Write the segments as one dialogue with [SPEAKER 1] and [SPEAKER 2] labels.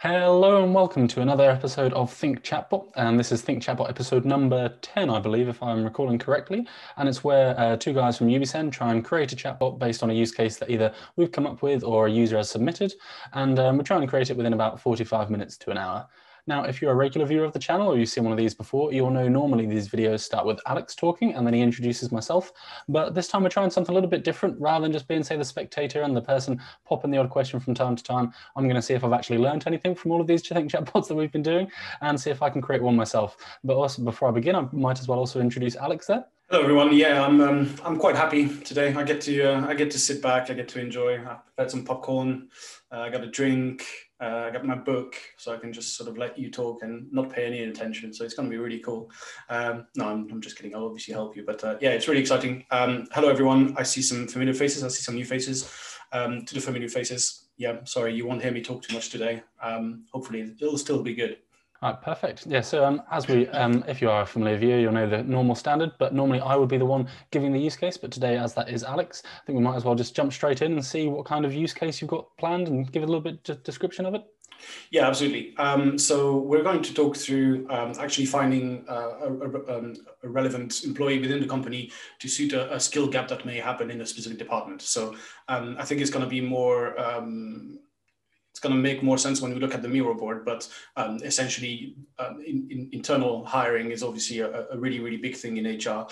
[SPEAKER 1] Hello and welcome to another episode of Think Chatbot, and this is Think Chatbot episode number 10, I believe, if I'm recalling correctly. And it's where two guys from ubisend try and create a chatbot based on a use case that either we've come up with or a user has submitted, and we're trying to create it within about 45 minutes to an hour. Now, if you're a regular viewer of the channel or you've seen one of these before, you'll know normally these videos start with Alex talking and then he introduces myself. But this time we're trying something a little bit different. Rather than just being, say, the spectator and the person popping the odd question from time to time, I'm going to see if I've actually learned anything from all of these Think Chatbots that we've been doing and see if I can create one myself. But also, before I begin, I might as well also introduce Alex there.
[SPEAKER 2] Hello everyone. Yeah, I'm quite happy today. I get to sit back. I get to enjoy. I've had some popcorn. I got a drink. I got my book, so I can just sort of let you talk and not pay any attention. So it's going to be really cool. No, I'm just kidding. I'll obviously help you, but yeah, it's really exciting. Hello everyone. I see some familiar faces. I see some new faces. To the familiar faces, yeah. Sorry, you won't hear me talk too much today. Hopefully, it'll still be good.
[SPEAKER 1] All right, perfect. Yeah, so if you are a familiar viewer, you'll know the normal standard, but normally I would be the one giving the use case, but today, as that is Alex, I think we might as well just jump straight in and see what kind of use case you've got planned and give a little bit of description of it.
[SPEAKER 2] Yeah, absolutely. So we're going to talk through actually finding a relevant employee within the company to suit a skill gap that may happen in a specific department. So I think it's going to be more... it's going to make more sense when we look at the mirror board, but essentially internal hiring is obviously a really, really big thing in HR.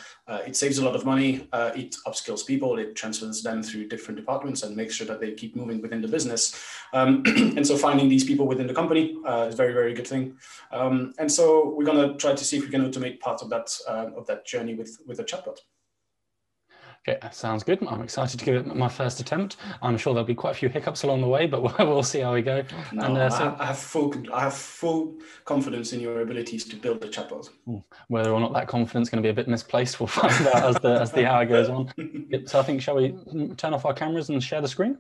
[SPEAKER 2] It saves a lot of money, it upskills people, it transfers them through different departments and makes sure that they keep moving within the business. And so finding these people within the company is a very, very good thing. And so we're going to try to see if we can automate part of that journey with a chatbot.
[SPEAKER 1] Okay, sounds good. I'm excited to give it my first attempt. I'm sure there'll be quite a few hiccups along the way, but we'll see how we go.
[SPEAKER 2] No, and, I have full confidence in your abilities to build a chatbot.
[SPEAKER 1] Whether or not that confidence is going to be a bit misplaced, we'll find out as the hour goes on. So I think, shall we turn off our cameras and share the screen?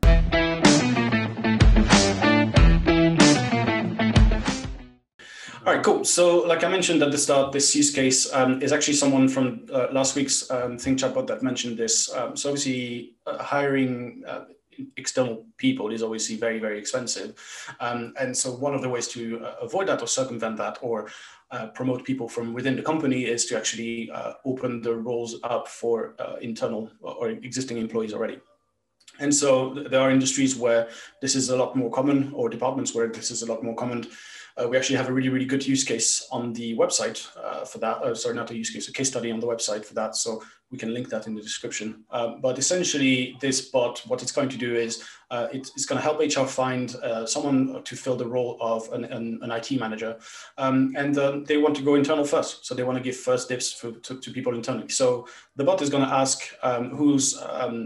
[SPEAKER 2] All right, cool. So like I mentioned at the start, this use case is actually someone from last week's Think Chatbot that mentioned this. So obviously hiring external people is obviously very, very expensive. And so one of the ways to avoid that or circumvent that or promote people from within the company is to actually open the roles up for internal or existing employees already. And so there are industries where this is a lot more common, or departments where this is a lot more common. We actually have a really, really good use case on the website for that. Sorry, not a use case, a case study on the website for that. So we can link that in the description. But essentially, this bot, what it's going to do is it's going to help HR find someone to fill the role of an IT manager. And they want to go internal first. So they want to give first dibs to people internally. So the bot is going to ask who's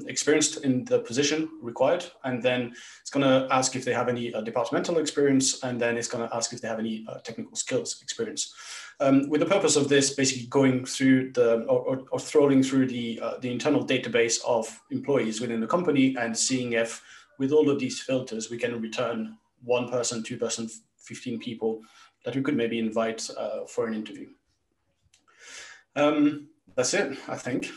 [SPEAKER 2] experienced in the position required. And then it's going to ask if they have any departmental experience. And then it's going to ask if they have any technical skills experience. With the purpose of this, basically going through or trawling through the internal database of employees within the company and seeing if, with all of these filters, we can return 1 person, 2 person, 15 people that we could maybe invite for an interview. That's it, I think.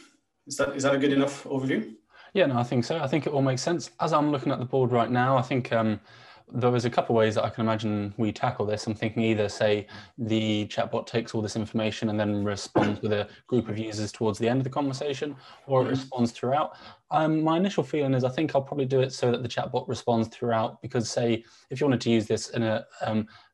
[SPEAKER 2] Is that a good enough overview?
[SPEAKER 1] Yeah, no, I think so. I think it all makes sense. As I'm looking at the board right now, I think there is a couple of ways that I can imagine we tackle this. I'm thinking either, say, the chatbot takes all this information and then responds with a group of users towards the end of the conversation, or it responds throughout. My initial feeling is I think I'll probably do it so that the chatbot responds throughout, because say if you wanted to use this in a,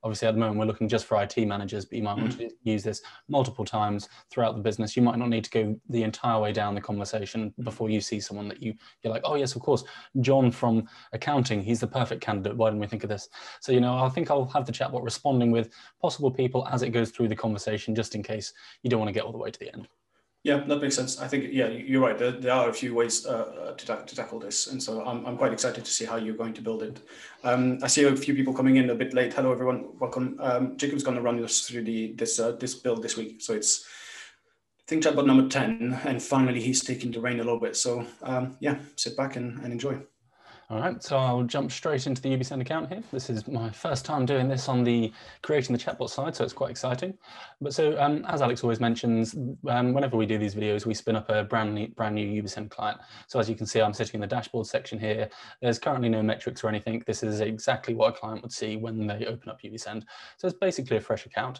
[SPEAKER 1] obviously at the moment we're looking just for IT managers, but you might want to use this multiple times throughout the business. You might not need to go the entire way down the conversation before you see someone that you're like, oh yes, of course, John from accounting, he's the perfect candidate. Why didn't we think of this? So, I think I'll have the chatbot responding with possible people as it goes through the conversation, just in case you don't want to get all the way to the end.
[SPEAKER 2] Yeah, that makes sense. I think, yeah, you're right. There are a few ways to tackle this. And so I'm quite excited to see how you're going to build it. I see a few people coming in a bit late. Hello, everyone. Welcome. Jacob's going to run us through this build this week. So it's Think Chatbot number 10. And finally, he's taking the reign a little bit. So yeah, sit back and enjoy.
[SPEAKER 1] All right, so I'll jump straight into the ubisend account here. This is my first time doing this on the creating the chatbot side, so it's quite exciting. But so as Alex always mentions, whenever we do these videos, we spin up a brand new ubisend client. So as you can see, I'm sitting in the dashboard section here. There's currently no metrics or anything. This is exactly what a client would see when they open up ubisend. So it's basically a fresh account.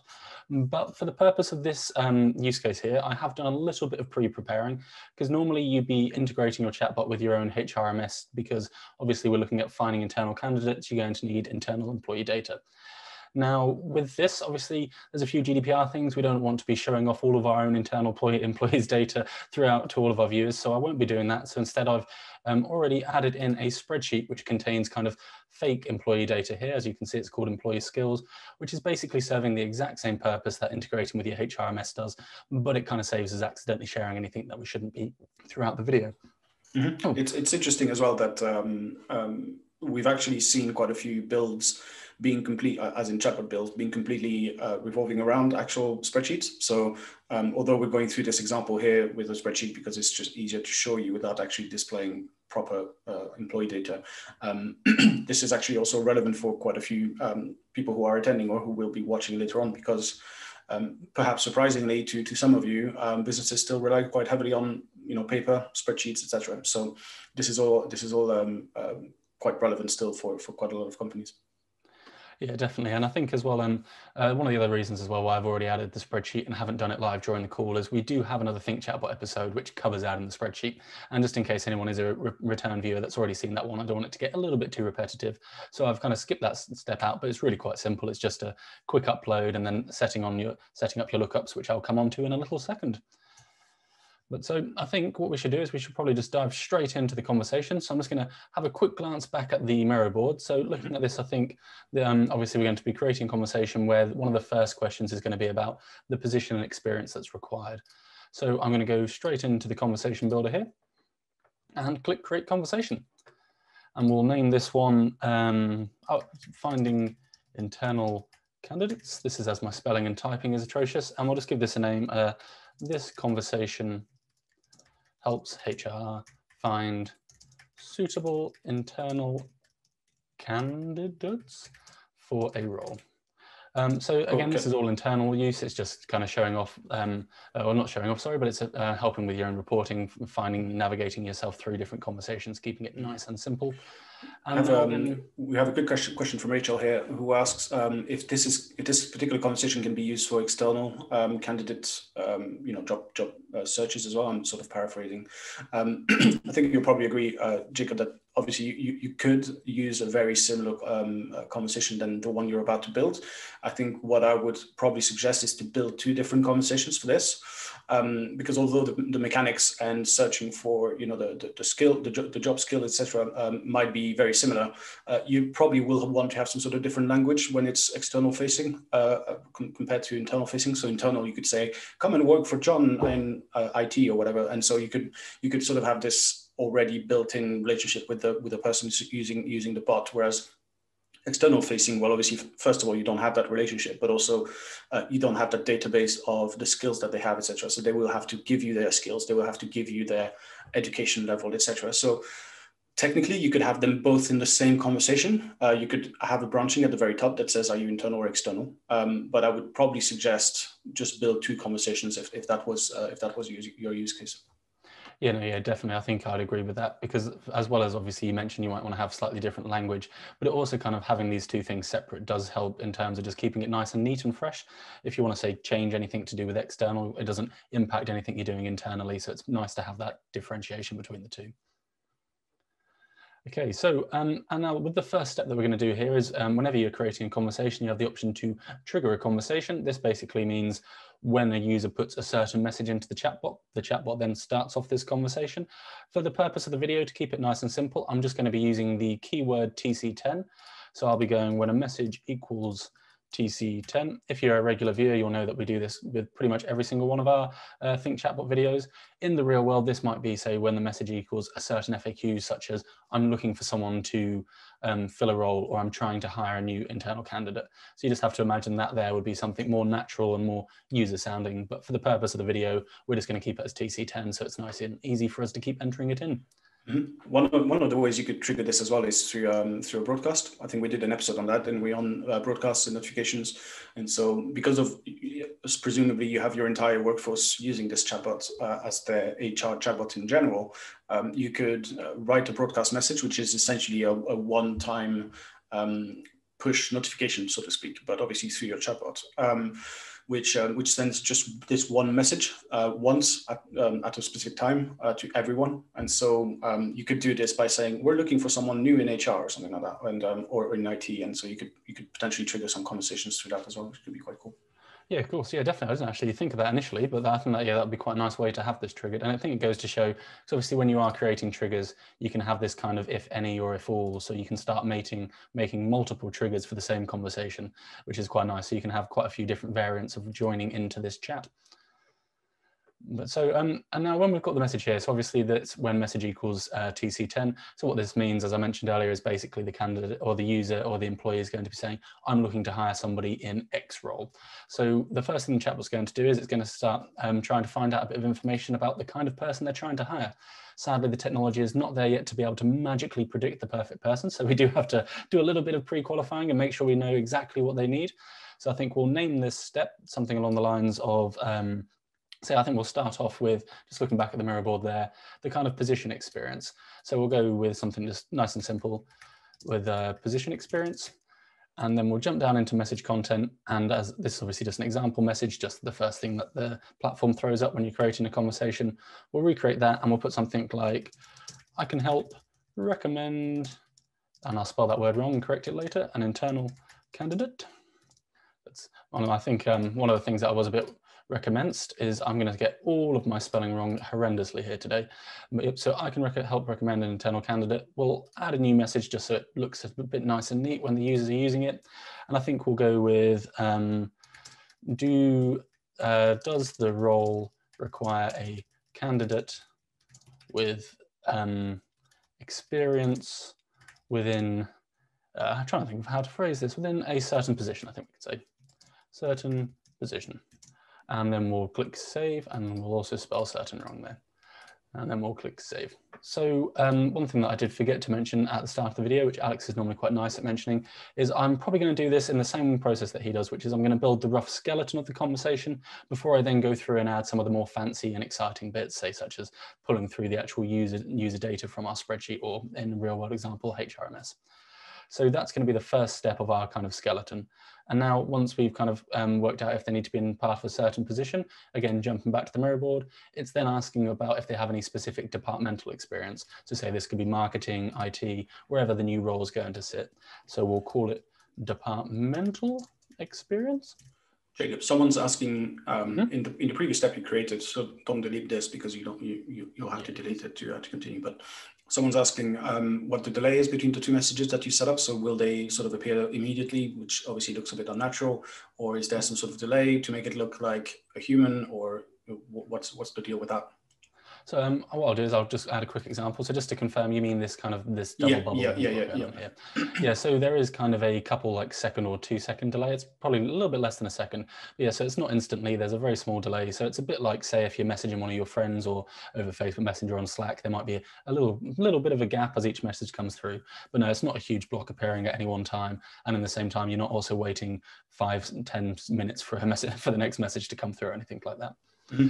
[SPEAKER 1] But for the purpose of this use case here, I have done a little bit of pre-preparing, because normally you'd be integrating your chatbot with your own HRMS, because obviously we're looking at finding internal candidates. You're going to need internal employee data. Now, with this, obviously, there's a few GDPR things. We don't want to be showing off all of our own internal employees' data throughout to all of our viewers, so I won't be doing that. So instead, I've already added in a spreadsheet which contains kind of fake employee data here. As you can see, it's called employee skills, which is basically serving the exact same purpose that integrating with your HRMS does, but it kind of saves us accidentally sharing anything that we shouldn't be throughout the video.
[SPEAKER 2] Mm-hmm. Oh. It's interesting as well that we've actually seen quite a few builds being complete, as in chatbot builds, being completely revolving around actual spreadsheets. So although we're going through this example here with a spreadsheet because it's just easier to show you without actually displaying proper employee data, this is actually also relevant for quite a few people who are attending or who will be watching later on, because perhaps surprisingly to some of you, businesses still rely quite heavily on paper, spreadsheets, etc. So this is all quite relevant still for quite a lot of companies.
[SPEAKER 1] Yeah, definitely. And I think as well, one of the other reasons as well why I've already added the spreadsheet and haven't done it live during the call is we do have another Think Chatbot episode which covers out in the spreadsheet. And just in case anyone is a return viewer that's already seen that one, I don't want it to get a little bit too repetitive. So I've kind of skipped that step out, but it's really quite simple. It's just a quick upload and then setting up your lookups, which I'll come on to in a little second. But so I think what we should do is we should probably just dive straight into the conversation. So I'm just going to have a quick glance back at the Miro board. So looking at this, I think obviously we're going to be creating a conversation where one of the first questions is going to be about the position and experience that's required. So I'm going to go straight into the conversation builder here and click create conversation. And we'll name this one finding internal candidates. This is as my spelling and typing is atrocious. And we'll just give this a name. This conversation helps HR find suitable internal candidates for a role. So again, this is all internal use. It's just kind of showing off, or not showing off, sorry, but it's helping with your own reporting, navigating yourself through different conversations, keeping it nice and simple.
[SPEAKER 2] We have a good question from Rachel here, who asks if this particular conversation can be used for external candidates, job searches as well. I'm sort of paraphrasing. I think you'll probably agree, Jacob, that obviously you could use a very similar conversation than the one you're about to build. I think what I would probably suggest is to build two different conversations for this, because although the mechanics and searching for the skill, the job skill, etc., might be very similar, you probably will want to have some sort of different language when it's external facing compared to internal facing. So internal, you could say, "Come and work for John in IT" or whatever, and so you could sort of have this already built-in relationship with the person who's using the bot. Whereas external facing, well, obviously, first of all, you don't have that relationship, but also you don't have that database of the skills that they have, etc. So they will have to give you their skills, they will have to give you their education level, etc. So technically, you could have them both in the same conversation. You could have a branching at the very top that says, "Are you internal or external?" But I would probably suggest just build two conversations if that was your use case.
[SPEAKER 1] Yeah, no, yeah, definitely. I think I'd agree with that, because as well as obviously you mentioned you might want to have slightly different language, but it also kind of having these two things separate does help in terms of just keeping it nice and neat and fresh. If you want to say change anything to do with external, it doesn't impact anything you're doing internally. So it's nice to have that differentiation between the two. Okay, so and now with the first step that we're going to do here is whenever you're creating a conversation, you have the option to trigger a conversation. This basically means when a user puts a certain message into the chatbot then starts off this conversation. For the purpose of the video, to keep it nice and simple, I'm just going to be using the keyword TC10. So I'll be going when a message equals TC10. If you're a regular viewer, you'll know that we do this with pretty much every single one of our Think Chatbot videos. In the real world, this might be, say, when the message equals a certain FAQ, such as I'm looking for someone to fill a role, or I'm trying to hire a new internal candidate. So you just have to imagine that there would be something more natural and more user sounding. But for the purpose of the video, we're just going to keep it as TC10, so it's nice and easy for us to keep entering it in.
[SPEAKER 2] One of the ways you could trigger this as well is through a broadcast. I think we did an episode on that, and we on broadcasts and notifications. And so, because of presumably you have your entire workforce using this chatbot as the HR chatbot in general, you could write a broadcast message, which is essentially a one-time push notification, so to speak, but obviously through your chatbot. Which sends just this one message once at a specific time to everyone. And so you could do this by saying, we're looking for someone new in HR or something like that, and or in IT. And so you could potentially trigger some conversations through that as well, which could be quite cool.
[SPEAKER 1] Yeah, of course. Yeah, definitely. I didn't actually think of that initially, but I think that, yeah, that'd be quite a nice way to have this triggered. And I think it goes to show, because obviously when you are creating triggers, you can have this kind of if any or if all, so you can start making multiple triggers for the same conversation, which is quite nice. So you can have quite a few different variants of joining into this chat. But so, and now when we've got the message here, so obviously that's when message equals TC10. So what this means, as I mentioned earlier, is basically the candidate or the user or the employee is going to be saying, I'm looking to hire somebody in X role. So the first thing the chatbot's going to do is it's going to start trying to find out a bit of information about the kind of person they're trying to hire. Sadly, the technology is not there yet to be able to magically predict the perfect person. So we do have to do a little bit of pre-qualifying and make sure we know exactly what they need. So I think we'll name this step something along the lines of, so I think we'll start off with, just looking back at the mirror board there, the kind of position experience. So we'll go with something just nice and simple with position experience. And then we'll jump down into message content. And as this is obviously just an example message, just the first thing that the platform throws up when you're creating a conversation, we'll recreate that and we'll put something like, I can help recommend, and I'll spell that word wrong and correct it later, an internal candidate. That's, I think one of the things that I was a bit recommenced is I'm going to get all of my spelling wrong horrendously here today. So I can help recommend an internal candidate. We'll add a new message just so it looks a bit nice and neat when the users are using it. And I think we'll go with, does the role require a candidate with experience within, I'm trying to think of how to phrase this, within a certain position, I think we could say, certain position. And then we'll click save, and we'll also spell certain wrong there. And then we'll click save. So one thing that I did forget to mention at the start of the video, which Alex is normally quite nice at mentioning, is I'm probably going to do this in the same process that he does, which is I'm going to build the rough skeleton of the conversation before I then go through and add some of the more fancy and exciting bits, say such as pulling through the actual user data from our spreadsheet, or in real world example, HRMS. So that's going to be the first step of our kind of skeleton. And now once we've kind of worked out if they need to be in part of a certain position, again, jumping back to the mirror board, it's then asking about if they have any specific departmental experience. So say this could be marketing, IT, wherever the new role is going to sit. So we'll call it departmental experience.
[SPEAKER 2] Jacob, someone's asking in the previous step you created, so don't delete this because you'll have to delete it to continue. But someone's asking what the delay is between the two messages that you set up. So will they sort of appear immediately, which obviously looks a bit unnatural, or is there some sort of delay to make it look like a human, or what's the deal with that?
[SPEAKER 1] So what I'll do is I'll just add a quick example. So just to confirm, you mean this kind of this double bubble? Yeah. So there is kind of a couple like second or 2 second delay. It's probably a little bit less than a second. But yeah, so it's not instantly. There's a very small delay. So it's a bit like, say, if you're messaging one of your friends or over Facebook Messenger on Slack, there might be a little bit of a gap as each message comes through. But no, it's not a huge block appearing at any one time. And in the same time, you're not also waiting 5-10 minutes for the next message to come through or anything like that.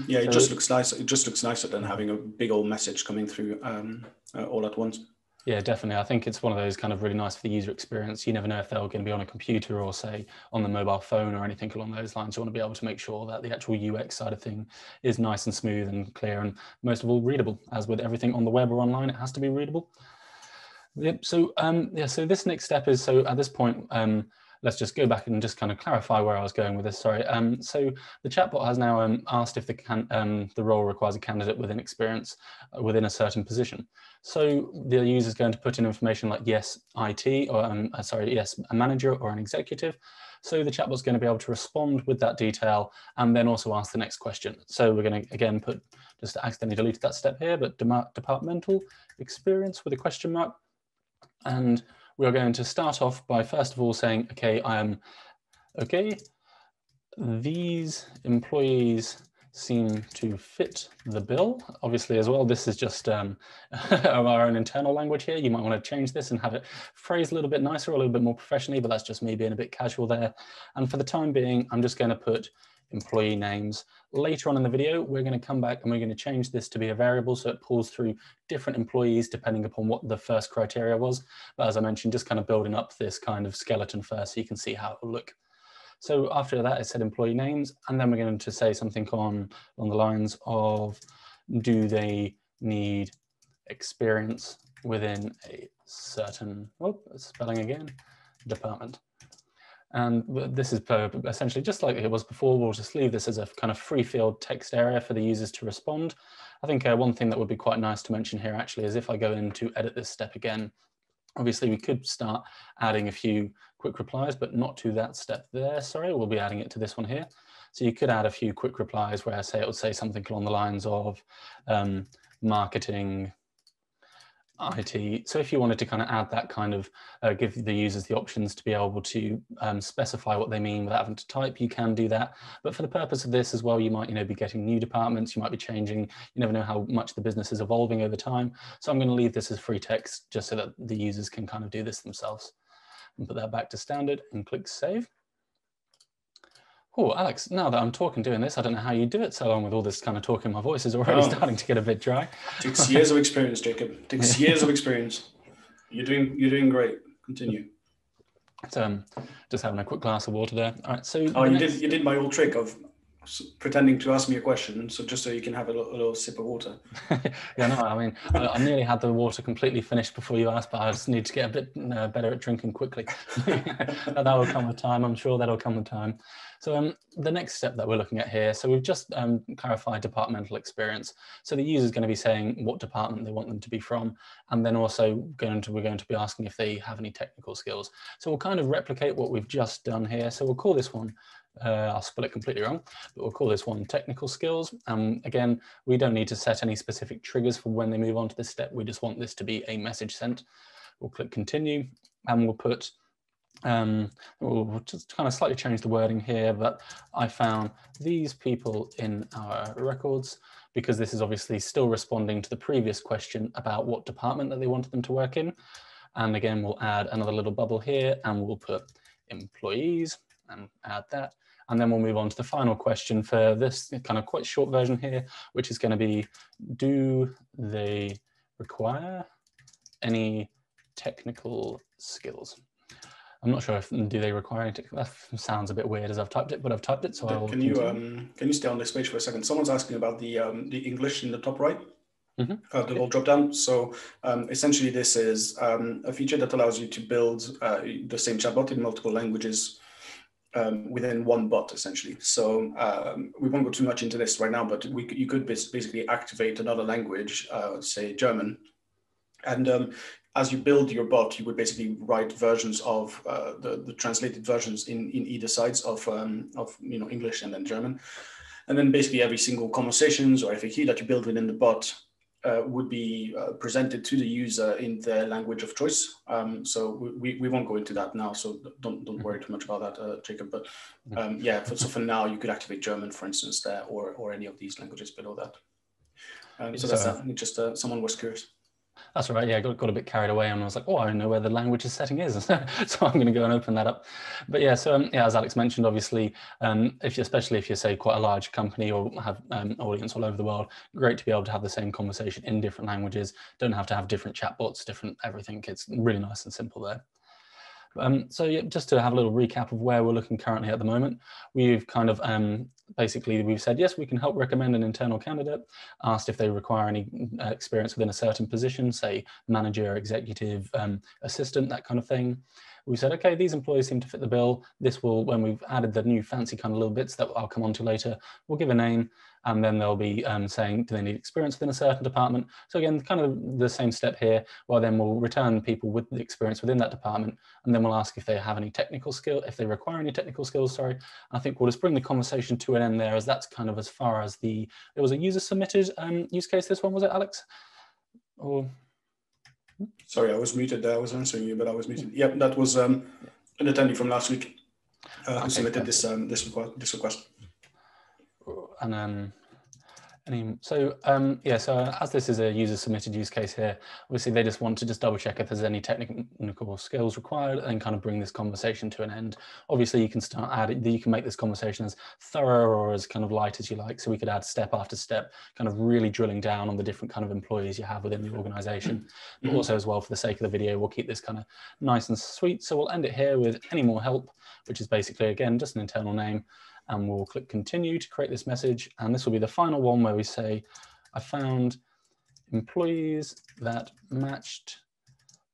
[SPEAKER 2] Yeah, it just looks nice. It just looks nicer than having a big old message coming through all at once.
[SPEAKER 1] Yeah, definitely. I think it's one of those kind of really nice for the user experience. You never know if they're going to be on a computer or say on the mobile phone or anything along those lines. You want to be able to make sure that the actual UX side of thing is nice and smooth and clear and most of all readable. As with everything on the web or online, it has to be readable. Yep. So so this next step is, so at this point, let's just go back and just kind of clarify where I was going with this. Sorry. So the chatbot has now asked if the role requires a candidate with an experience within a certain position. So the user is going to put in information like yes, IT, or yes, a manager or an executive. So the chatbot's going to be able to respond with that detail and then also ask the next question. So we're going to again put, just accidentally deleted that step here, but departmental experience with a question mark. And we are going to start off by first of all saying, okay, these employees seem to fit the bill. Obviously as well, this is just our own internal language here. You might want to change this and have it phrased a little bit nicer or a little bit more professionally, but that's just me being a bit casual there. And for the time being, I'm just going to put employee names. Later on in the video, we're going to come back and we're going to change this to be a variable so it pulls through different employees depending upon what the first criteria was. But as I mentioned, just kind of building up this kind of skeleton first so you can see how it will look. So after that, it said employee names, and then we're going to say something on the lines of, do they need experience within a certain, spelling again, department. And this is essentially just like it was before. We'll just leave this as a kind of free field text area for the users to respond. I think one thing that would be quite nice to mention here actually is if I go in to edit this step again, obviously we could start adding a few quick replies, but not to that step there. Sorry, we'll be adding it to this one here. So you could add a few quick replies where it would say something along the lines of marketing, IT. So if you wanted to kind of add that kind of, give the users the options to be able to specify what they mean without having to type, you can do that. But for the purpose of this as well, you might be getting new departments, you might be changing, you never know how much the business is evolving over time. So I'm going to leave this as free text just so that the users can kind of do this themselves. And put that back to standard and click save. Oh, Alex, now that I'm doing this, I don't know how you do it so long with all this kind of talking. My voice is already starting to get a bit dry.
[SPEAKER 2] Takes years of experience, Jacob. Takes years of experience. You're doing great. Continue.
[SPEAKER 1] So just having a quick glass of water there. All right. So
[SPEAKER 2] you did my old trick of pretending to ask me a question, so just so you can have a little sip of water.
[SPEAKER 1] Yeah, no, I mean, I nearly had the water completely finished before you asked, but I just need to get a bit better at drinking quickly. That will come with time. I'm sure that'll come with time. So the next step that we're looking at here, so we've just clarified departmental experience. So the user is going to be saying what department they want them to be from, and then also we're going to be asking if they have any technical skills. So we'll kind of replicate what we've just done here. So we'll call this one, I'll spell it completely wrong, but we'll call this one technical skills. Again, we don't need to set any specific triggers for when they move on to this step. We just want this to be a message sent. We'll click continue, and we'll put, we'll just kind of slightly change the wording here, but I found these people in our records, because this is obviously still responding to the previous question about what department that they wanted them to work in. And again, we'll add another little bubble here, and we'll put employees and add that. And then we'll move on to the final question for this kind of quite short version here, which is going to be, do they require any technical skills? I'm not sure if do they require any technical, that sounds a bit weird as I've typed it, but I've typed it, so I'll
[SPEAKER 2] can you stay on this page for a second? Someone's asking about the English in the top right. The little drop down. So essentially this is a feature that allows you to build the same chatbot in multiple languages within one bot, essentially. So we won't go too much into this right now, but you could basically activate another language, say German, and as you build your bot, you would basically write versions of the translated versions in either sides of English and then German, and then basically every single conversations or FAQ that you build within the bot would be presented to the user in their language of choice. So we won't go into that now, so don't worry too much about that, Jacob. But yeah, so for now, you could activate German, for instance, there, or any of these languages below that. So that's that. Just someone was curious.
[SPEAKER 1] That's all right. Yeah, I got a bit carried away and I was like, oh, I don't know where the language setting is. So I'm going to go and open that up. But yeah, so yeah, as Alex mentioned, obviously, especially if you're, say, quite a large company or have audience all over the world, great to be able to have the same conversation in different languages. Don't have to have different chatbots, different everything. It's really nice and simple there. So yeah, just to have a little recap of where we're looking currently at the moment, we've kind of basically we've said, yes, we can help recommend an internal candidate, asked if they require any experience within a certain position, say manager, executive, assistant, that kind of thing. We said, okay, these employees seem to fit the bill. This will, when we've added the new fancy kind of little bits that I'll come on to later, we'll give a name, and then they'll be saying, do they need experience within a certain department? So again, kind of the same step here, well, then we'll return people with the experience within that department, and then we'll ask if they have any technical skill, if they require any technical skills, sorry. I think we'll just bring the conversation to an end there, as that's kind of as far as there was a user submitted use case, this one, was it, Alex? Or...
[SPEAKER 2] Sorry, I was muted there. I was answering you, but I was muted. Yep, that was an attendee from last week who submitted this request.
[SPEAKER 1] And So as this is a user submitted use case here, obviously they just want to just double check if there's any technical skills required and kind of bring this conversation to an end. Obviously you can start adding, you can make this conversation as thorough or as kind of light as you like. So we could add step after step, kind of really drilling down on the different kind of employees you have within the organization. But also as well, for the sake of the video, we'll keep this kind of nice and sweet. So we'll end it here with any more help, which is basically, again, just an internal name. And we'll click continue to create this message. And this will be the final one where we say, I found employees that matched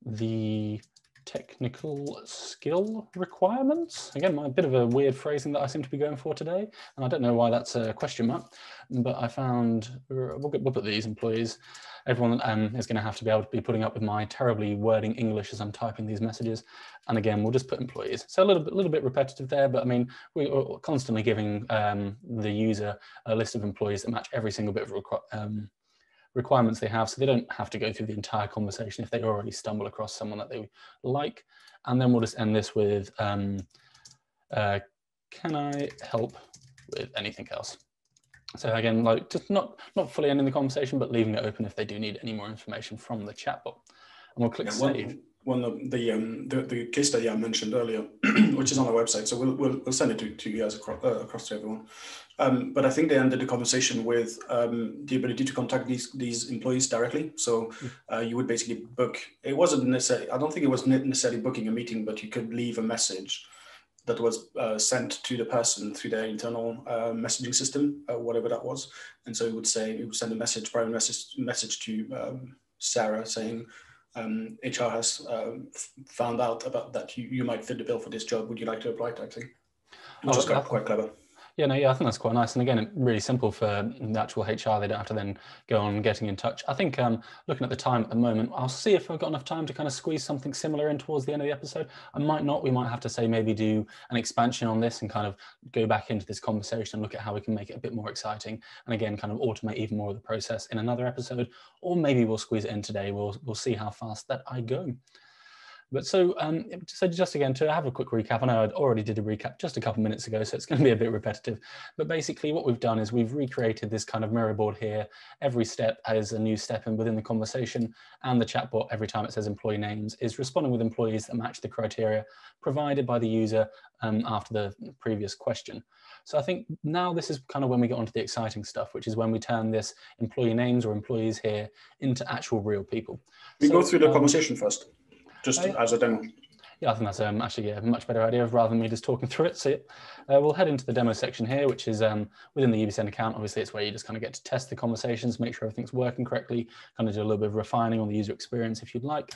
[SPEAKER 1] the technical skill requirements. Again, a bit of a weird phrasing that I seem to be going for today. And I don't know why that's a question mark, but I found, we'll put these employees. Everyone is going to have to be able to be putting up with my terribly wording English as I'm typing these messages. And again, we'll just put employees. So a little bit repetitive there, but I mean, we're constantly giving the user a list of employees that match every single bit of requirements they have, so they don't have to go through the entire conversation if they already stumble across someone that they like. And then we'll just end this with, can I help with anything else? So again, like just not fully ending the conversation, but leaving it open if they do need any more information from the chatbot. And we'll click save.
[SPEAKER 2] One of the case study I mentioned earlier, which is on our website, so we'll send it to you guys across to everyone. But I think they ended the conversation with the ability to contact these employees directly. So you would basically book. It wasn't necessarily. I don't think it was necessarily booking a meeting, but you could leave a message that was sent to the person through their internal messaging system, whatever that was. And so it would send a private message to Sarah saying, HR has found out about that you might fit the bill for this job. Would you like to apply, type thing? Which is quite clever.
[SPEAKER 1] Yeah, I think that's quite nice. And again, really simple for the actual HR. They don't have to then go on getting in touch. I think looking at the time at the moment, I'll see if I've got enough time to kind of squeeze something similar in towards the end of the episode. I might not. We might have to say maybe do an expansion on this and kind of go back into this conversation and look at how we can make it a bit more exciting. And again, kind of automate even more of the process in another episode, or maybe we'll squeeze it in today. We'll see how fast that I go. But so just again, to have a quick recap, I know I already did a recap just a couple minutes ago, so it's going to be a bit repetitive. But basically what we've done is we've recreated this kind of mirror board here. Every step has a new step within the conversation, and the chatbot, every time it says employee names, is responding with employees that match the criteria provided by the user after the previous question. So I think now this is kind of when we get onto the exciting stuff, which is when we turn this employee names or employees here into actual real people.
[SPEAKER 2] We go through the conversation first. Just as a demo.
[SPEAKER 1] Yeah, I think that's actually a much better idea rather than me just talking through it. So we'll head into the demo section here, which is within the ubisend account. Obviously, it's where you just kind of get to test the conversations, make sure everything's working correctly, kind of do a little bit of refining on the user experience if you'd like.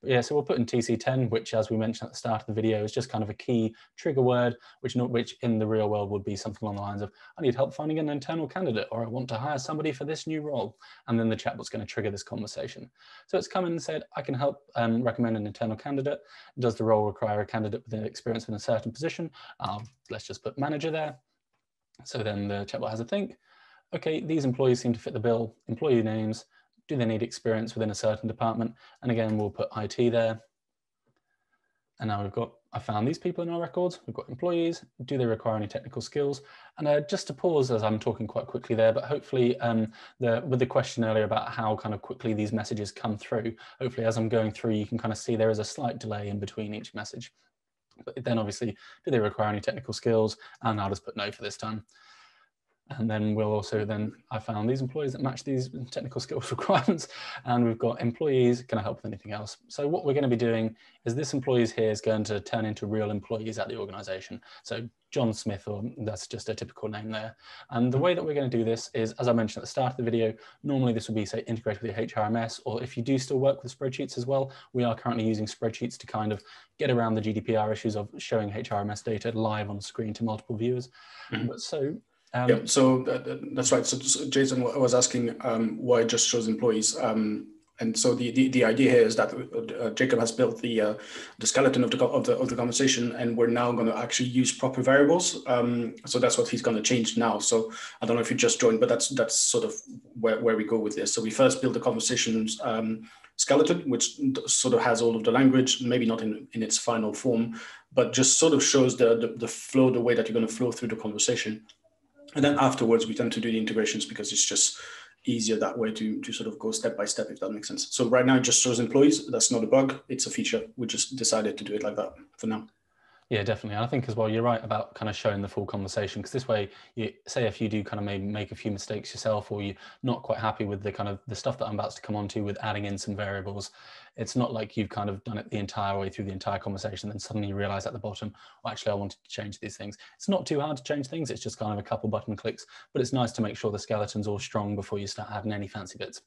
[SPEAKER 1] But yeah, so we'll put in TC10, which, as we mentioned at the start of the video, is just kind of a key trigger word, which in the real world would be something along the lines of, I need help finding an internal candidate, or I want to hire somebody for this new role. And then the chatbot's going to trigger this conversation. So it's come in and said, I can help recommend an internal candidate. Does the role require a candidate with experience in a certain position? Let's just put manager there. So then the chatbot has a think. Okay, these employees seem to fit the bill. Employee names. Do they need experience within a certain department? And again, we'll put IT there. And now I found these people in our records. We've got employees. Do they require any technical skills? And just to pause as I'm talking quite quickly there, but hopefully with the question earlier about how kind of quickly these messages come through, hopefully as I'm going through, you can kind of see there is a slight delay in between each message. But then obviously, do they require any technical skills? And I'll just put no for this time. And then we'll also I found these employees that match these technical skills requirements. And we've got employees, can I help with anything else? So what we're going to be doing is this employees here is going to turn into real employees at the organization. So John Smith, or that's just a typical name there. And the way that we're going to do this is, as I mentioned at the start of the video, normally this would be, say, integrated with your HRMS, or if you do still work with spreadsheets as well, we are currently using spreadsheets to kind of get around the GDPR issues of showing HRMS data live on screen to multiple viewers. But so
[SPEAKER 2] yeah, so that's right. So Jason was asking why it just shows employees. And so the idea here is that Jacob has built the skeleton of the conversation, and we're now going to actually use proper variables. So that's what he's going to change now. So I don't know if you just joined, but that's sort of where we go with this. So we first build the conversations skeleton, which sort of has all of the language, maybe not in its final form, but just sort of shows the flow, the way that you're going to flow through the conversation. And then afterwards, we tend to do the integrations because it's just easier that way to sort of go step by step, if that makes sense. So right now it just shows employees. That's not a bug. It's a feature. We just decided to do it like that for now.
[SPEAKER 1] Yeah, definitely. And I think as well, you're right about kind of showing the full conversation, because this way, you say if you do kind of maybe make a few mistakes yourself, or you're not quite happy with the kind of the stuff that I'm about to come on to with adding in some variables, it's not like you've kind of done it the entire way through the entire conversation, then suddenly you realize at the bottom, well, actually, I wanted to change these things. It's not too hard to change things. It's just kind of a couple button clicks, but it's nice to make sure the skeleton's all strong before you start adding any fancy bits.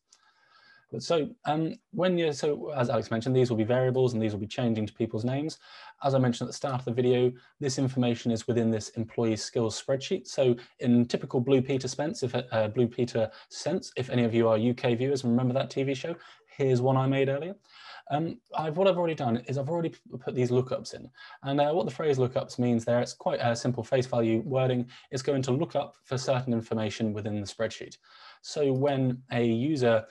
[SPEAKER 1] So as Alex mentioned, these will be variables and these will be changing to people's names. As I mentioned at the start of the video, this information is within this employee skills spreadsheet. So in typical Blue Peter sense, if any of you are UK viewers and remember that TV show, here's one I made earlier. What I've already done is I've already put these lookups in. And what the phrase lookups means there, it's quite a simple face value wording. It's going to look up for certain information within the spreadsheet. So when a user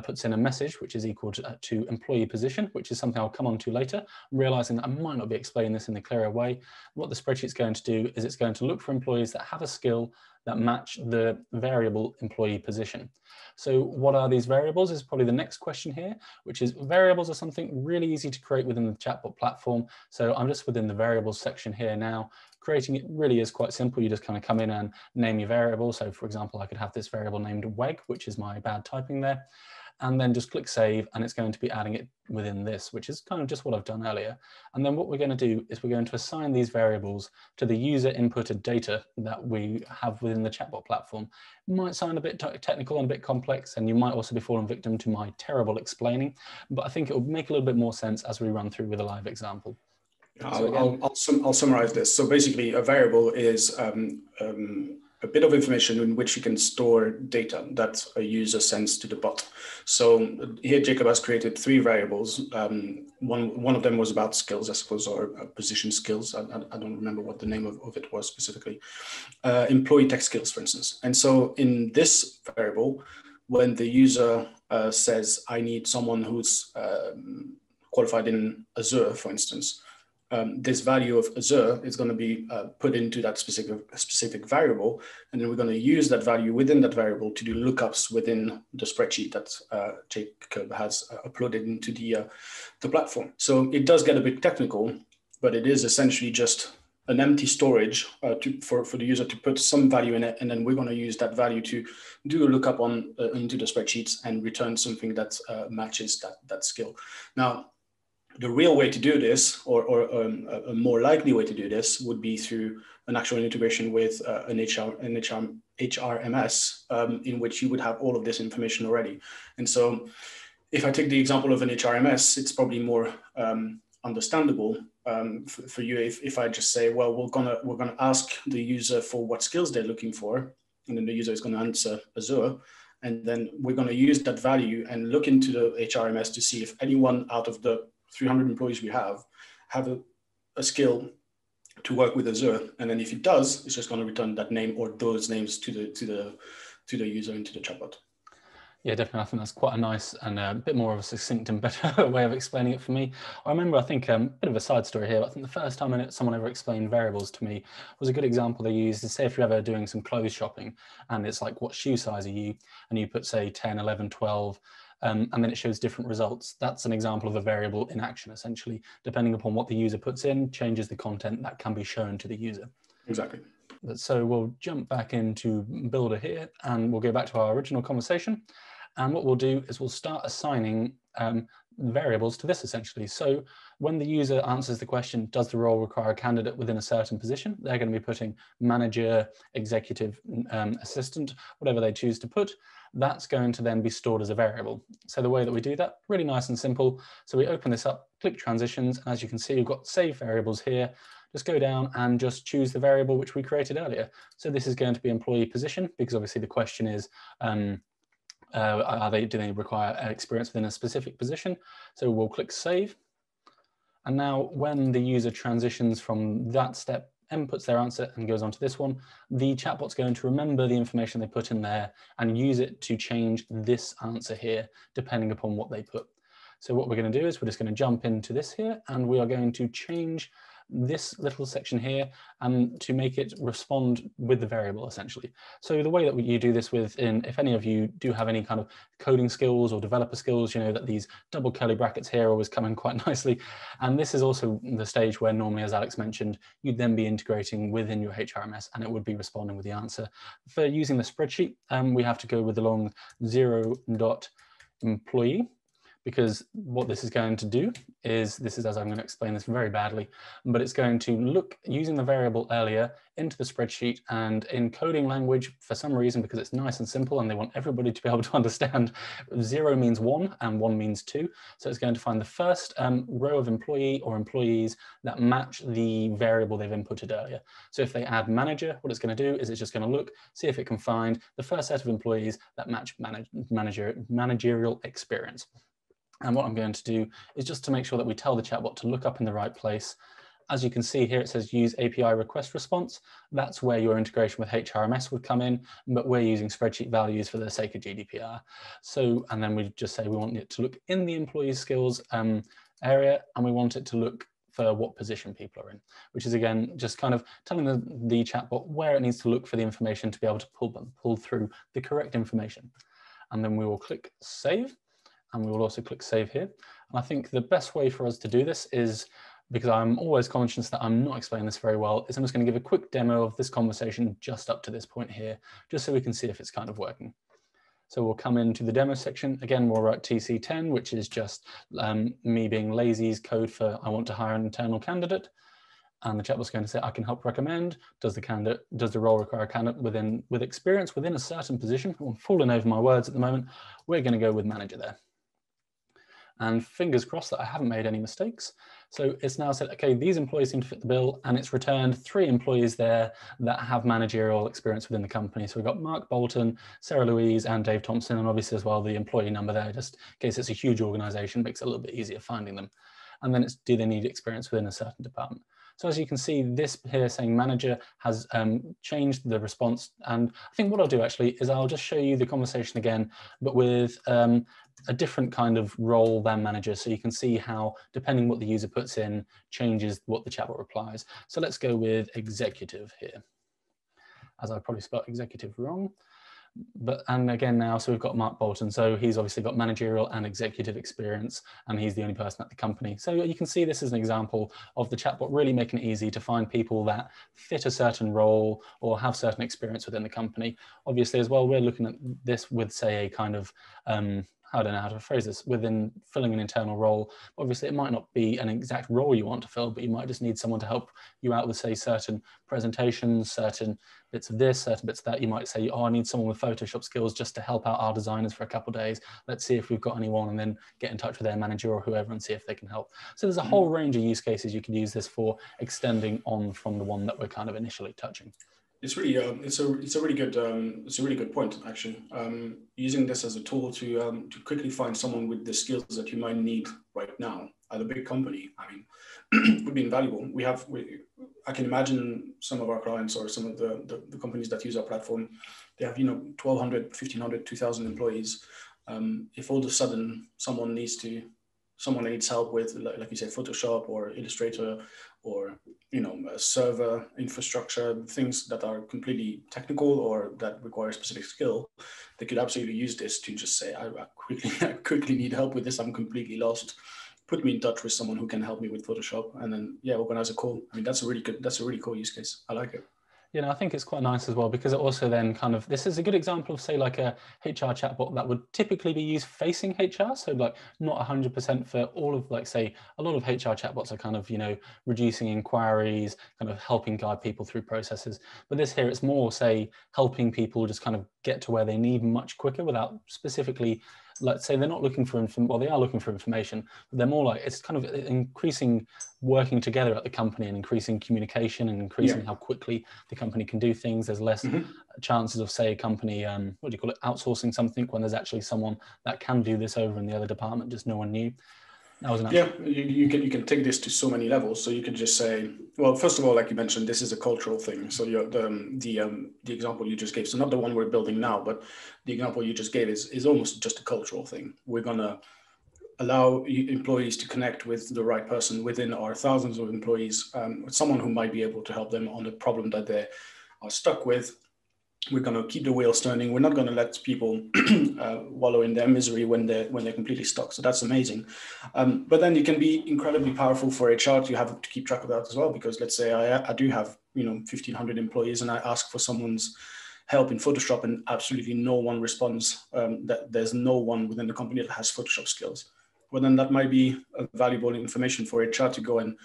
[SPEAKER 1] puts in a message, which is equal to employee position, which is something I'll come on to later, I'm realizing that I might not be explaining this in the clearer way. What the spreadsheet's going to do is it's going to look for employees that have a skill that match the variable employee position. So what are these variables is probably the next question here, which is variables are something really easy to create within the chatbot platform. So I'm just within the variables section here now. Creating it really is quite simple. You just kind of come in and name your variable. So for example, I could have this variable named WEG, which is my bad typing there, and then just click save, and it's going to be adding it within this, which is kind of just what I've done earlier. And then what we're going to do is we're going to assign these variables to the user inputted data that we have within the chatbot platform. It might sound a bit technical and a bit complex, and you might also be falling victim to my terrible explaining, but I think it will make a little bit more sense as we run through with a live example.
[SPEAKER 2] I'll summarize this. So basically, a variable is a bit of information in which you can store data that a user sends to the bot. So here Jacob has created 3 variables. One of them was about skills, I suppose, or position skills. I don't remember what the name of it was specifically. Employee tech skills, for instance. And so in this variable, when the user says, I need someone who's qualified in Azure, for instance, this value of Azure is going to be put into that specific variable, and then we're going to use that value within that variable to do lookups within the spreadsheet that Jacob has uploaded into the platform. So it does get a bit technical, but it is essentially just an empty storage for the user to put some value in it, and then we're going to use that value to do a lookup into the spreadsheets and return something that matches that skill. Now, the real way to do this, or a more likely way to do this, would be through an actual integration with an HRMS, in which you would have all of this information already. And so if I take the example of an HRMS, it's probably more understandable for you if I just say, well, we're gonna ask the user for what skills they're looking for, and then the user is going to answer Azure. And then we're going to use that value and look into the HRMS to see if anyone out of the 300 employees we have a skill to work with Azure, and then if it does, it's just going to return that name or those names to the user into the chatbot.
[SPEAKER 1] Yeah, definitely. I think that's quite a nice and a bit more of a succinct and better way of explaining it for me. I remember, I think, a bit of a side story here. I think the first time someone ever explained variables to me was a good example they used to say if you're ever doing some clothes shopping and it's like, what shoe size are you? And you put, say, 10, 11, 12, and then it shows different results. That's an example of a variable in action, essentially. Depending upon what the user puts in, changes the content that can be shown to the user.
[SPEAKER 2] Exactly.
[SPEAKER 1] So we'll jump back into Builder here, and we'll go back to our original conversation. And what we'll do is we'll start assigning variables to this, essentially. So when the user answers the question, does the role require a candidate within a certain position, they're going to be putting manager, executive assistant, whatever they choose to put. That's going to then be stored as a variable. So the way that we do that, really nice and simple. So we open this up, click transitions, and as you can see, we've got save variables here. Just go down and just choose the variable which we created earlier. So this is going to be employee position, because obviously the question is, do they require experience within a specific position? So we'll click save. And now when the user transitions from that step, inputs their answer and goes on to this one, the chatbot's going to remember the information they put in there and use it to change this answer here, depending upon what they put. So what we're going to do is we're just going to jump into this here, and we are going to change this little section here to make it respond with the variable, essentially. So the way that you do this if any of you do have any kind of coding skills or developer skills, you know that these double curly brackets here always come in quite nicely. And this is also the stage where normally, as Alex mentioned, you'd then be integrating within your HRMS and it would be responding with the answer. For using the spreadsheet, we have to go with the long 0.employee, because what this is going to do is, as I'm going to explain this very badly, but it's going to look using the variable earlier into the spreadsheet, and in coding language, for some reason, because it's nice and simple and they want everybody to be able to understand, 0 means 1 and 1 means 2. So it's going to find the first row of employee or employees that match the variable they've inputted earlier. So if they add manager, what it's going to do is it's just going to look, see if it can find the first set of employees that match managerial experience. And what I'm going to do is just to make sure that we tell the chatbot to look up in the right place. As you can see here, it says use API request response. That's where your integration with HRMS would come in, but we're using spreadsheet values for the sake of GDPR. So, and then we just say we want it to look in the employee skills area, and we want it to look for what position people are in, which is again, just kind of telling the chatbot where it needs to look for the information to be able to pull through the correct information. And then we will click save. And we will also click save here. And I think the best way for us to do this is, because I'm always conscious that I'm not explaining this very well, is I'm just going to give a quick demo of this conversation just up to this point here, just so we can see if it's kind of working. So we'll come into the demo section. Again, we'll write TC10, which is just me being lazy's code for I want to hire an internal candidate. And the chatbot's going to say, I can help recommend. Does the role require a candidate with experience within a certain position? I'm falling over my words at the moment. We're going to go with manager there. And fingers crossed that I haven't made any mistakes. So it's now said, okay, these employees seem to fit the bill, and it's returned 3 employees there that have managerial experience within the company. So we've got Mark Bolton, Sarah Louise, and Dave Thompson, and obviously as well the employee number there, just in case it's a huge organization, makes it a little bit easier finding them. And then it's, do they need experience within a certain department? So as you can see, this here saying manager has changed the response. And I think what I'll do actually is I'll just show you the conversation again, but with a different kind of role than manager. So you can see how, depending what the user puts in, changes what the chatbot replies. So let's go with executive here, as I probably spelled executive wrong. And again now, so we've got Mark Bolton. So he's obviously got managerial and executive experience, and he's the only person at the company. So you can see this is an example of the chatbot really making it easy to find people that fit a certain role or have certain experience within the company. Obviously as well, we're looking at this with, say, a kind of, I don't know how to phrase this, within filling an internal role. Obviously, it might not be an exact role you want to fill, but you might just need someone to help you out with, say, certain presentations, certain bits of this, certain bits of that. You might say, oh, I need someone with Photoshop skills just to help out our designers for a couple of days. Let's see if we've got anyone, and then get in touch with their manager or whoever and see if they can help. So there's a whole range of use cases you can use this for, extending on from the one that we're kind of initially touching.
[SPEAKER 2] It's really it's a really good point actually. Using this as a tool to quickly find someone with the skills that you might need right now at a big company, I mean, would be invaluable. I can imagine some of our clients or some of the companies that use our platform, they have 1,200, 1,500, 2,000 employees. If all of a sudden someone needs help with, like you said, Photoshop or Illustrator, or a server infrastructure, things that are completely technical or that require a specific skill, they could absolutely use this to just say, I quickly need help with this. I'm completely lost. Put me in touch with someone who can help me with Photoshop, and then organize a call. I mean, that's a really cool use case. I like it.
[SPEAKER 1] I think it's quite nice as well, because it also then kind of, this is a good example of, say, like a HR chatbot that would typically be used facing HR. So like not 100% for all of, like, say, a lot of HR chatbots are kind of, reducing inquiries, kind of helping guide people through processes. But this here, it's more, say, helping people just kind of get to where they need much quicker without specifically, let's say, they're not looking for they are looking for information, but they're more like, it's kind of increasing working together at the company and increasing communication and increasing how quickly the company can do things. There's less chances of, say, a company, outsourcing something when there's actually someone that can do this over in the other department, just no one knew. That was
[SPEAKER 2] you can take this to so many levels. So you could just say, well, first of all, like you mentioned, this is a cultural thing. So the example you just gave, so not the one we're building now, but the example you just gave is almost just a cultural thing. We're gonna allow employees to connect with the right person within our thousands of employees, someone who might be able to help them on a problem that they are stuck with. We're going to keep the wheels turning. We're not going to let people wallow in their misery when they're completely stuck. So that's amazing. But then it can be incredibly powerful for HR to have to keep track of that as well. Because let's say I do have 1,500 employees, and I ask for someone's help in Photoshop, and absolutely no one responds. That there's no one within the company that has Photoshop skills. Well, then that might be valuable information for HR to go and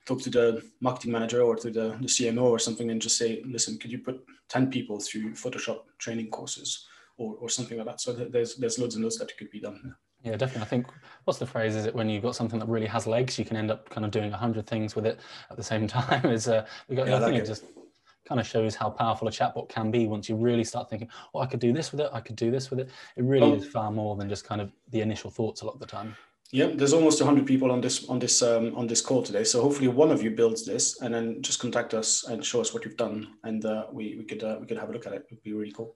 [SPEAKER 2] talk to the marketing manager or to the CMO or something, and just say, listen, could you put 10 people through Photoshop training courses or something like that? So there's loads and loads that could be done.
[SPEAKER 1] Yeah, definitely. I think, what's the phrase? Is it when you've got something that really has legs, you can end up kind of doing 100 things with it at the same time? I think it just kind of shows how powerful a chatbot can be once you really start thinking, oh, I could do this with it, I could do this with it. It really is far more than just kind of the initial thoughts a lot of the time.
[SPEAKER 2] Yeah, there's almost 100 people on this call today. So hopefully one of you builds this, and then just contact us and show us what you've done, and we could have a look at it. It would be really cool.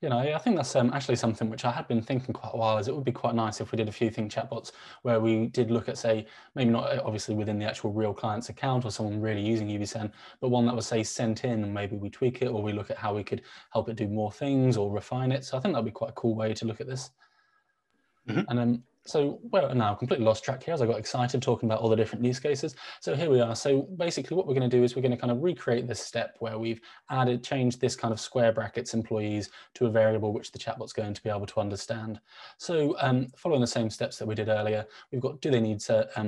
[SPEAKER 1] I think that's actually something which I had been thinking quite a while, is it would be quite nice if we did a few Think Chatbots where we did look at, say, maybe not obviously within the actual real client's account or someone really using ubisend, but one that was, say, sent in, and maybe we tweak it, or we look at how we could help it do more things or refine it. So I think that'd be quite a cool way to look at this. Mm-hmm. And so we're now completely lost track here as I got excited talking about all the different use cases. So here we are. So basically what we're going to do is we're going to kind of recreate this step where we've changed this kind of square brackets employees to a variable which the chatbot's going to be able to understand. So following the same steps that we did earlier, we've got, do they need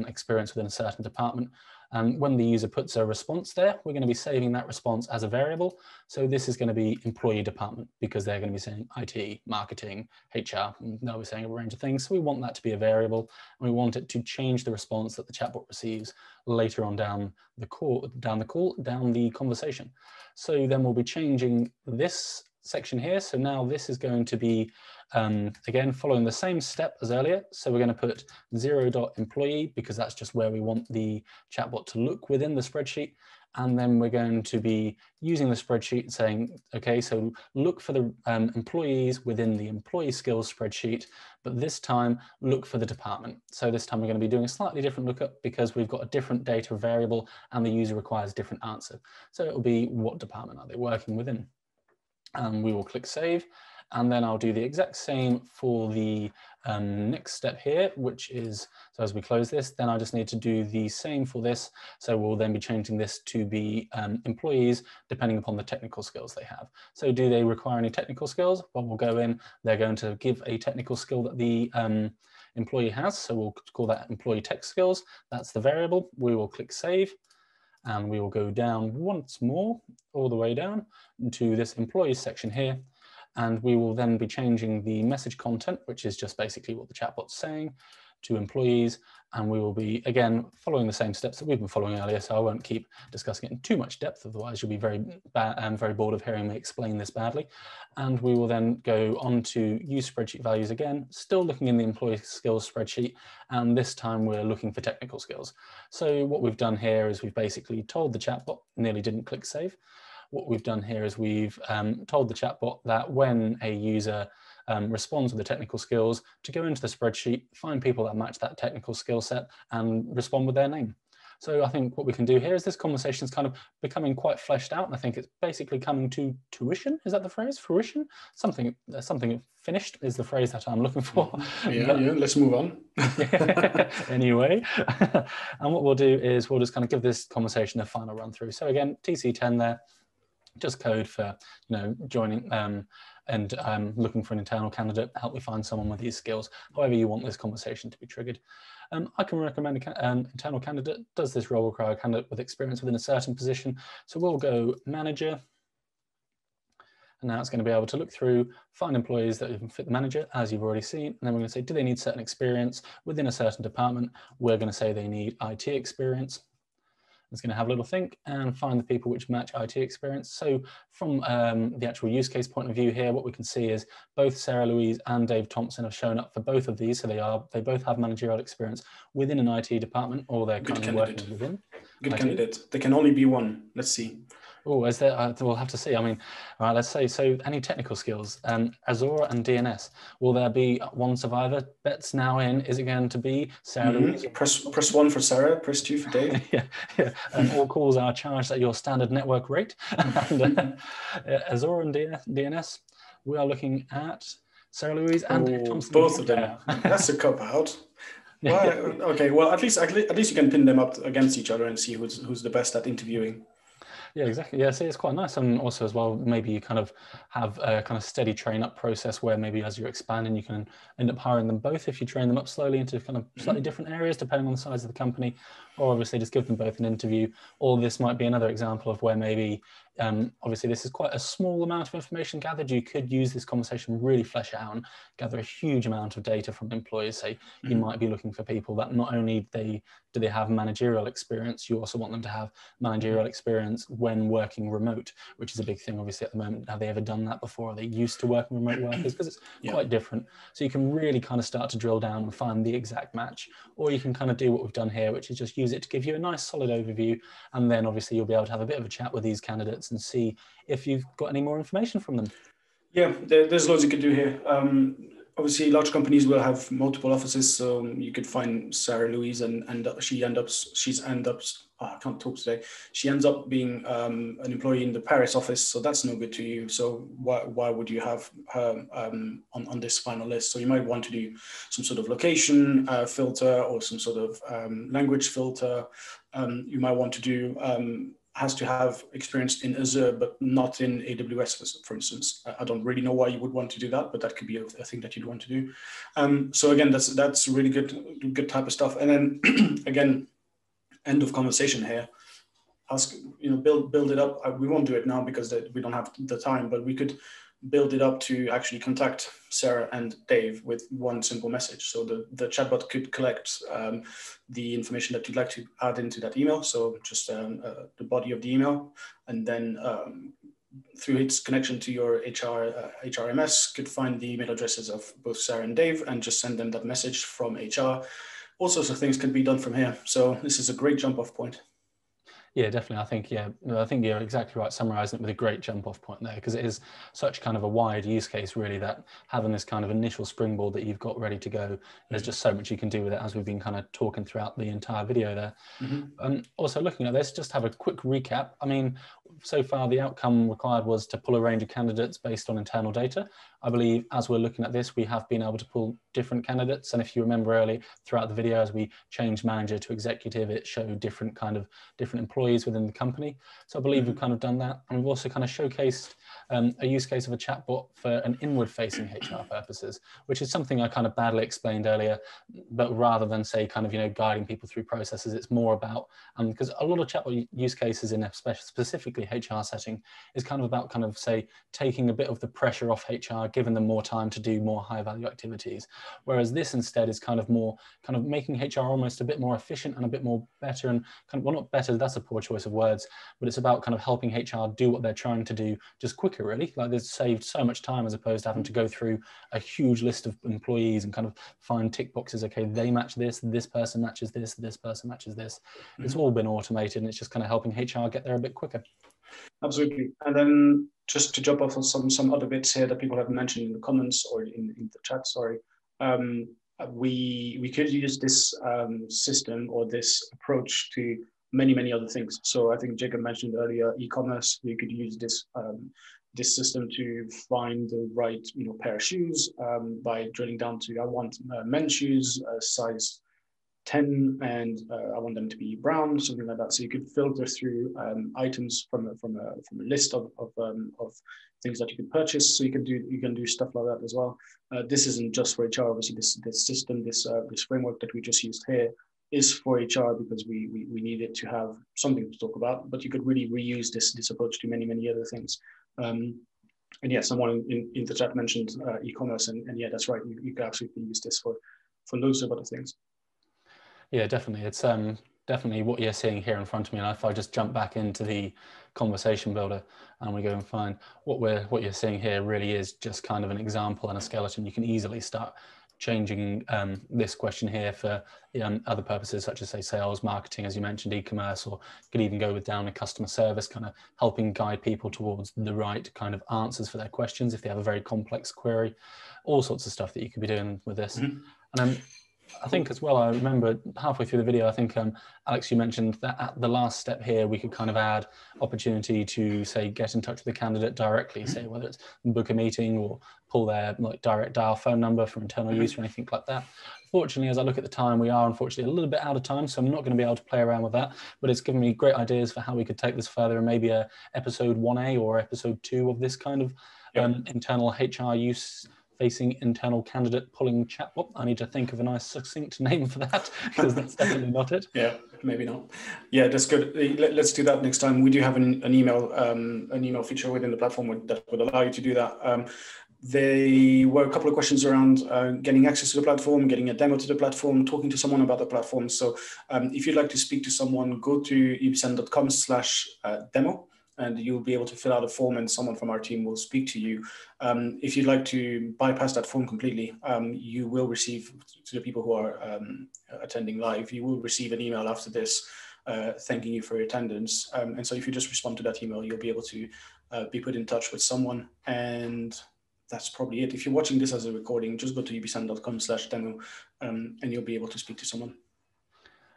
[SPEAKER 1] experience within a certain department? And when the user puts a response there, we're going to be saving that response as a variable. So this is going to be employee department, because they're going to be saying IT, marketing, HR, and they'll be saying a range of things. So we want that to be a variable, and we want it to change the response that the chatbot receives later on down the conversation. So then we'll be changing this section here. So now this is going to be, again, following the same step as earlier. So we're going to put 0.employee, because that's just where we want the chatbot to look within the spreadsheet. And then we're going to be using the spreadsheet saying, okay, so look for the employees within the employee skills spreadsheet, but this time look for the department. So this time we're going to be doing a slightly different lookup, because we've got a different data variable and the user requires a different answer. So it'll be, what department are they working within? And we will click save. And then I'll do the exact same for the next step here, which is, so as we close this, then I just need to do the same for this. So we'll then be changing this to be employees, depending upon the technical skills they have. So do they require any technical skills? Well, we'll go in, they're going to give a technical skill that the employee has. So we'll call that employee tech skills. That's the variable. We will click save. And we will go down once more, all the way down to this employees section here. And we will then be changing the message content, which is just basically what the chatbot's saying, to employees. And we will be, again, following the same steps that we've been following earlier. So I won't keep discussing it in too much depth, otherwise you'll be very bored of hearing me explain this badly. And we will then go on to use spreadsheet values again, still looking in the employee skills spreadsheet. And this time we're looking for technical skills. So what we've done here is we've basically told the chatbot, nearly didn't click save. What we've done here is we've told the chatbot that when a user responds with the technical skills, to go into the spreadsheet, find people that match that technical skill set and respond with their name. So I think what we can do here is this conversation is kind of becoming quite fleshed out, and I think it's basically coming to tuition. Is that the phrase? Fruition? Something finished is the phrase that I'm looking for.
[SPEAKER 2] Yeah, let's move on.
[SPEAKER 1] Anyway, and what we'll do is we'll just kind of give this conversation a final run through. So again, TC10 there. Just code for, joining and looking for an internal candidate, help me find someone with these skills, however you want this conversation to be triggered. I can recommend an internal candidate. Does this role require a candidate with experience within a certain position? So we'll go manager. And now it's going to be able to look through, find employees that even fit the manager, as you've already seen. And then we're going to say, do they need certain experience within a certain department? We're going to say they need IT experience. It's going to have a little think and find the people which match IT experience. So from the actual use case point of view here, what we can see is both Sarah Louise and Dave Thompson have shown up for both of these. So they both have managerial experience within an IT department, or they're kind of working within.
[SPEAKER 2] Good candidate. There can only be one. Let's see.
[SPEAKER 1] Oh, is there? We'll have to see. I mean, all right, let's say, so any technical skills, Azure and DNS, will there be one survivor? Bets now in. Is it going to be Sarah Louise?
[SPEAKER 2] Press 1 for Sarah, press 2 for Dave.
[SPEAKER 1] Yeah. All calls are charged at your standard network rate. And, Azure and DNS, we are looking at Sarah Louise and Dave Thompson.
[SPEAKER 2] Both of them. That's a cop out. Why? Okay, well, at least you can pin them up against each other and see who's the best at interviewing.
[SPEAKER 1] Yeah, exactly. Yeah, see, it's quite nice. And also as well, maybe you kind of have a kind of steady train up process where maybe as you're expanding, you can end up hiring them both if you train them up slowly into kind of slightly different areas, depending on the size of the company, or obviously just give them both an interview. Or this might be another example of where maybe, obviously this is quite a small amount of information gathered. You could use this conversation, really flesh it out and gather a huge amount of data from employees. Say you might be looking for people that not only do they have managerial experience, you also want them to have managerial experience when working remote, which is a big thing obviously at the moment. Have they ever done that before? Are they used to working remote workers? Because it's quite different. So you can really kind of start to drill down and find the exact match, or you can kind of do what we've done here, which is just use it to give you a nice solid overview. And then obviously you'll be able to have a bit of a chat with these candidates and see if you've got any more information from them. Yeah,
[SPEAKER 2] there's loads you could do here. Obviously, large companies will have multiple offices, so you could find Sarah Louise and she ends up being an employee in the Paris office, so that's no good to you. So why would you have her on this final list? So you might want to do some sort of location filter or some sort of language filter. You might want to do has to have experience in Azure, but not in AWS, for instance. I don't really know why you would want to do that, but that could be a thing that you'd want to do. So again, that's really good type of stuff. And then again, end of conversation here. Ask, build it up. We won't do it now because we don't have the time, but we could build it up to actually contact Sarah and Dave with one simple message. So the chatbot could collect the information that you'd like to add into that email. So just the body of the email, and then through its connection to your HRMS, could find the email addresses of both Sarah and Dave and just send them that message from HR. All sorts of things can be done from here. So this is a great jump off point.
[SPEAKER 1] Yeah, definitely. I think you're exactly right, summarizing it with a great jump off point there, because it is such kind of a wide use case, really, that having this kind of initial springboard that you've got ready to go, there's just so much you can do with it, as we've been kind of talking throughout the entire video there. Also looking at this, just have a quick recap. I mean, so far the outcome required was to pull a range of candidates based on internal data. I believe as we're looking at this, we have been able to pull different candidates. And if you remember early throughout the video, as we changed manager to executive, it showed different employees within the company. So I believe we've kind of done that. And we've also kind of showcased a use case of a chatbot for an inward facing HR purposes, which is something I kind of badly explained earlier, but rather than say kind of, guiding people through processes, it's more about, because a lot of chatbot use cases in a specifically HR setting is kind of about say taking a bit of the pressure off HR, giving them more time to do more high value activities. Whereas this instead is kind of more making HR almost a bit more efficient and a bit more better, and well, not better, that's a poor choice of words, but it's about kind of helping HR do what they're trying to do just quicker, really. Like they've saved so much time as opposed to having to go through a huge list of employees and kind of find tick boxes. Okay, they match this person matches this person matches this. It's all been automated, and it's just kind of helping HR get there a bit quicker.
[SPEAKER 2] Absolutely. And then just to jump off on some other bits here that people have mentioned in the comments or in the chat, sorry. We could use this system or this approach to many other things. So I think Jacob mentioned earlier e-commerce. We could use this this system to find the right pair of shoes by drilling down to I want men's shoes size 10 and I want them to be brown, something like that. So you could filter through items from a list of things that you can purchase. So you can do stuff like that as well. This isn't just for HR. Obviously, this system, this framework that we just used here is for HR because we need it to have something to talk about. But you could really reuse this approach to many other things. And yeah, someone in the chat mentioned e-commerce, and yeah, that's right. You could absolutely use this for loads of other things.
[SPEAKER 1] Yeah, definitely. It's definitely what you're seeing here in front of me. And if I just jump back into the conversation builder and we go and find what you're seeing here really is just kind of an example and a skeleton. You can easily start changing this question here for other purposes, such as say sales, marketing, as you mentioned, e-commerce, or could even go with down to customer service, kind of helping guide people towards the right kind of answers for their questions if they have a very complex query, all sorts of stuff that you could be doing with this. And I think as well, I remember halfway through the video, I think, Alex, you mentioned that at the last step here, we could kind of add opportunity to, say, get in touch with the candidate directly, say whether it's book a meeting or pull their like direct dial phone number for internal use or anything like that. Fortunately, as I look at the time, we are unfortunately a little bit out of time, so I'm not going to be able to play around with that, but it's given me great ideas for how we could take this further, and maybe a episode 1A or episode 2 of this kind of internal HR use facing internal candidate pulling chatbot. I need to think of a nice succinct name for that, because that's definitely not it.
[SPEAKER 2] Yeah, maybe not. Yeah, that's good. Let's do that next time. We do have an email feature within the platform that would allow you to do that. There were a couple of questions around getting access to the platform, getting a demo to the platform, talking to someone about the platform. So if you'd like to speak to someone, go to ubisend.com/demo. and you'll be able to fill out a form and someone from our team will speak to you. If you'd like to bypass that form completely, you will receive, to the people who are attending live, you will receive an email after this thanking you for your attendance. And so if you just respond to that email, you'll be able to be put in touch with someone. And that's probably it. If you're watching this as a recording, just go to ubisend.com/demo and you'll be able to speak to someone.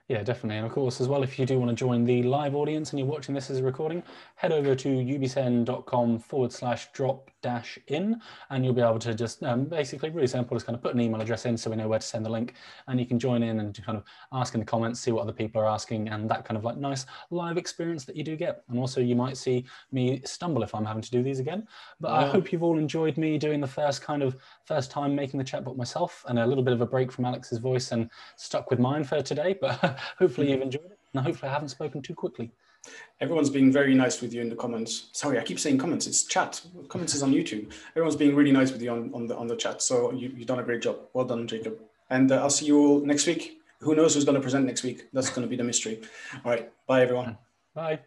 [SPEAKER 1] Yeah, definitely. And of course, as well, if you do want to join the live audience and you're watching this as a recording, head over to ubisend.com/drop-in, and you'll be able to just basically, really simple, just kind of put an email address in so we know where to send the link, and you can join in and kind of ask in the comments, see what other people are asking, and that kind of like nice live experience that you do get. And also you might see me stumble if I'm having to do these again. But I hope you've all enjoyed me doing the first time making the chatbot myself, and a little bit of a break from Alex's voice, and stuck with mine for today. But hopefully you've enjoyed it, and hopefully I haven't spoken too quickly.
[SPEAKER 2] Everyone's being very nice with you in the comments. Sorry, I keep saying comments. It's chat. Comments is on YouTube. Everyone's being really nice with you on the chat. So you've done a great job. Well done, Jacob. And I'll see you all next week. Who knows who's going to present next week? That's going to be the mystery. All right. Bye, everyone.
[SPEAKER 1] Bye.